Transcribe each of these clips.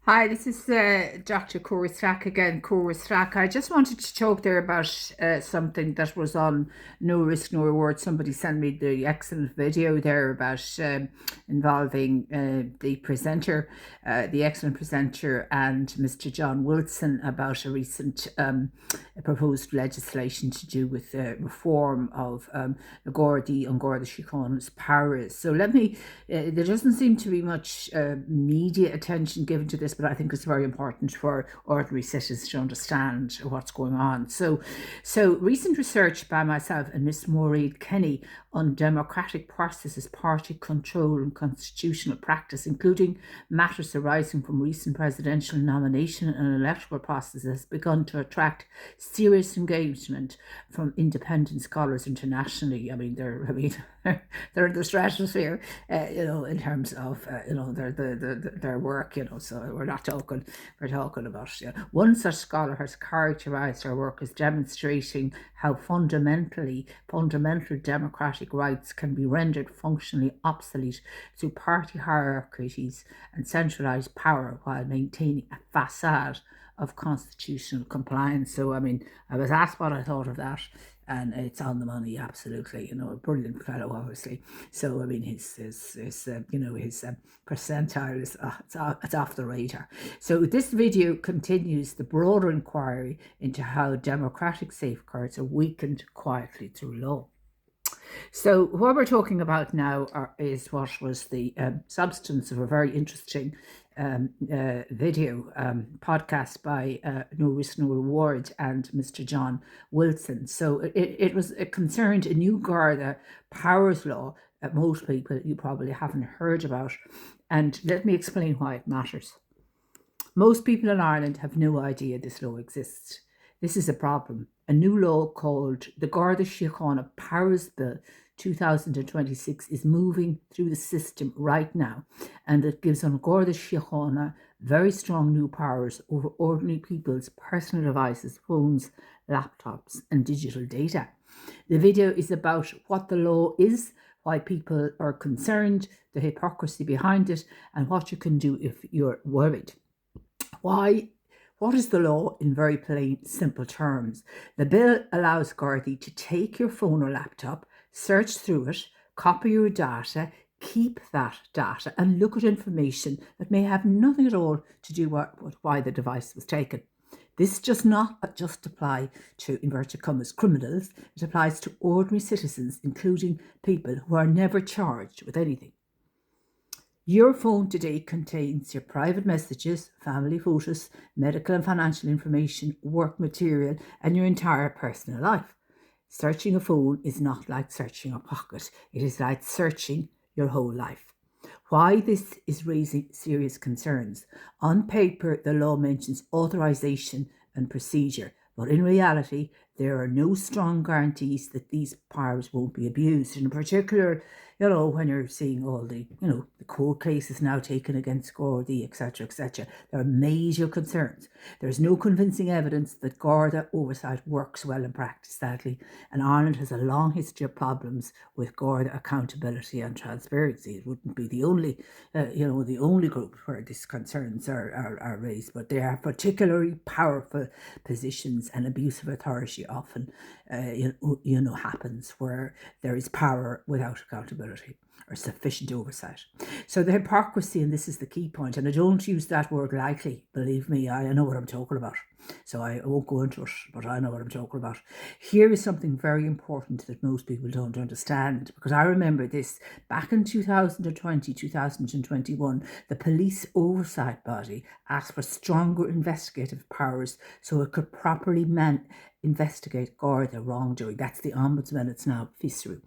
Hi, this is Dr. Cora Strack again. Cora Strack. I just wanted to talk there about something that was on No Risk, No Reward. Somebody sent me the excellent video there about involving the excellent presenter, and Mr. John Wilson about a recent proposed legislation to do with the reform of the An Garda Síochána's powers. So there doesn't seem to be much media attention given to this, but I think it's very important for ordinary citizens to understand what's going on. So recent research by myself and Miss Maureen Kenny on democratic processes, party control and constitutional practice, including matters arising from recent presidential nomination and electoral processes, has begun to attract serious engagement from independent scholars internationally. They're in the stratosphere, in terms of their work. So we're talking about. One such scholar has characterised her work as demonstrating how fundamental democratic rights can be rendered functionally obsolete through party hierarchies and centralised power while maintaining a facade of constitutional compliance. So, I was asked what I thought of that, and it's on the money, absolutely. A brilliant fellow, obviously. So, his percentile is it's off the radar. So, this video continues the broader inquiry into how democratic safeguards are weakened quietly through law. So what we're talking about now is what was the substance of a very interesting video podcast by No Risk, No Reward and Mr. John Wilson. So it concerned a new Garda powers law that most people you probably haven't heard about. And let me explain why it matters. Most people in Ireland have no idea this law exists. This is a problem. A new law called the Garda Síochána Powers Bill 2026 is moving through the system right now, and it gives An Garda Síochána very strong new powers over ordinary people's personal devices, phones, laptops, and digital data. The video is about what the law is, why people are concerned, the hypocrisy behind it, and what you can do if you're worried. What is the law in very plain, simple terms? The bill allows Gardaí to take your phone or laptop, search through it, copy your data, keep that data, and look at information that may have nothing at all to do with why the device was taken. This does not just apply to, inverted commas, criminals. It applies to ordinary citizens, including people who are never charged with anything. Your phone today contains your private messages, family photos, medical and financial information, work material, and your entire personal life. Searching a phone is not like searching a pocket. It is like searching your whole life. Why this is raising serious concerns. On paper, the law mentions authorization and procedure, but in reality, there are no strong guarantees that these powers won't be abused. In particular, when you're seeing all the court cases now taken against Gardai, etc., there are major concerns. There's no convincing evidence that Garda oversight works well in practice, sadly, and Ireland has a long history of problems with Garda accountability and transparency. It wouldn't be the only group where these concerns are raised, but they are particularly powerful positions, and abuse of authority often happens where there is power without accountability or sufficient oversight. So the hypocrisy, and this is the key point, and I don't use that word lightly, believe me, I know what I'm talking about. So I won't go into it, but I know what I'm talking about. Here is something very important that most people don't understand, because I remember this back in 2020, 2021, the police oversight body asked for stronger investigative powers so it could properly investigate Garda wrongdoing. That's the Ombudsman, it's now FISRU.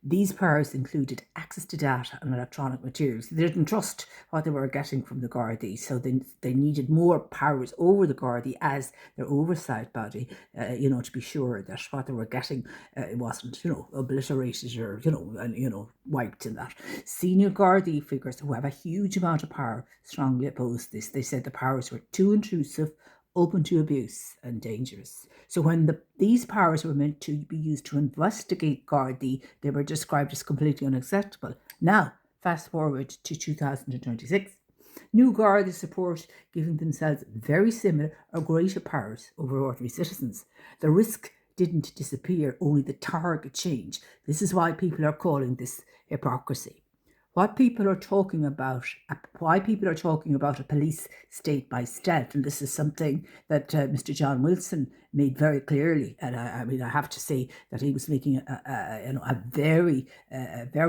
These powers included access to data and electronic materials. They didn't trust what they were getting from the Gardaí, so they needed more powers over the Gardaí as their oversight body, to be sure that what they were getting it wasn't, obliterated or, wiped in that. Senior Gardaí figures who have a huge amount of power strongly opposed this. They said the powers were too intrusive, open to abuse, and dangerous. So when these powers were meant to be used to investigate Gardai, they were described as completely unacceptable. Now, fast forward to 2026. New Garda support giving themselves very similar or greater powers over ordinary citizens. The risk didn't disappear, only the target changed. This is why people are calling this hypocrisy. Why people are talking about a police state by stealth, and this is something that Mr. John Wilson made very clearly. And I mean, I have to say that he was making a very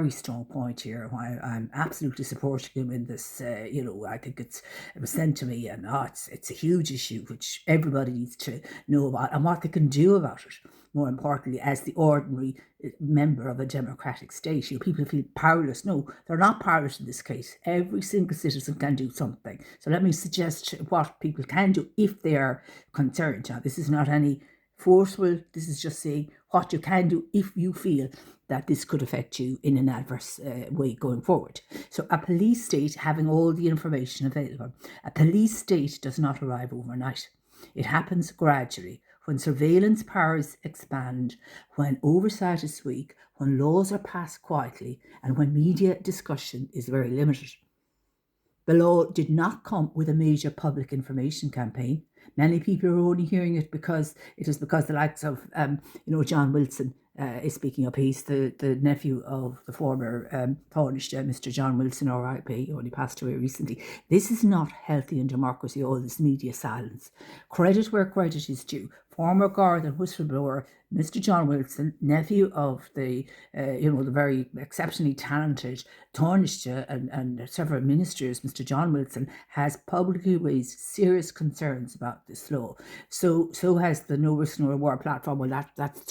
strong point here. Why I'm absolutely supporting him in this. I think it was sent to me, and it's a huge issue which everybody needs to know about and what they can do about it. More importantly, as the ordinary member of a democratic state, people feel powerless. No, they're not powerless in this case. Every single citizen can do something. So let me suggest what people can do if they are concerned. Now, this is not any forceful. This is just saying what you can do if you feel that this could affect you in an adverse way going forward. So a police state having all the information available. A police state does not arrive overnight. It happens gradually. When surveillance powers expand, when oversight is weak, when laws are passed quietly, and when media discussion is very limited. The law did not come with a major public information campaign. Many people are only hearing it because the likes of John Wilson is speaking up. He's the nephew of the former Taoiseach, Mr. John Wilson, RIP, he only passed away recently. This is not healthy in democracy, all this media silence. Credit where credit is due. Former Garda whistleblower Mr. John Wilson, nephew of the very exceptionally talented Taoiseach and several ministers, Mr. John Wilson, has publicly raised serious concerns about this law. So has the No Risk No Reward platform. Well, that's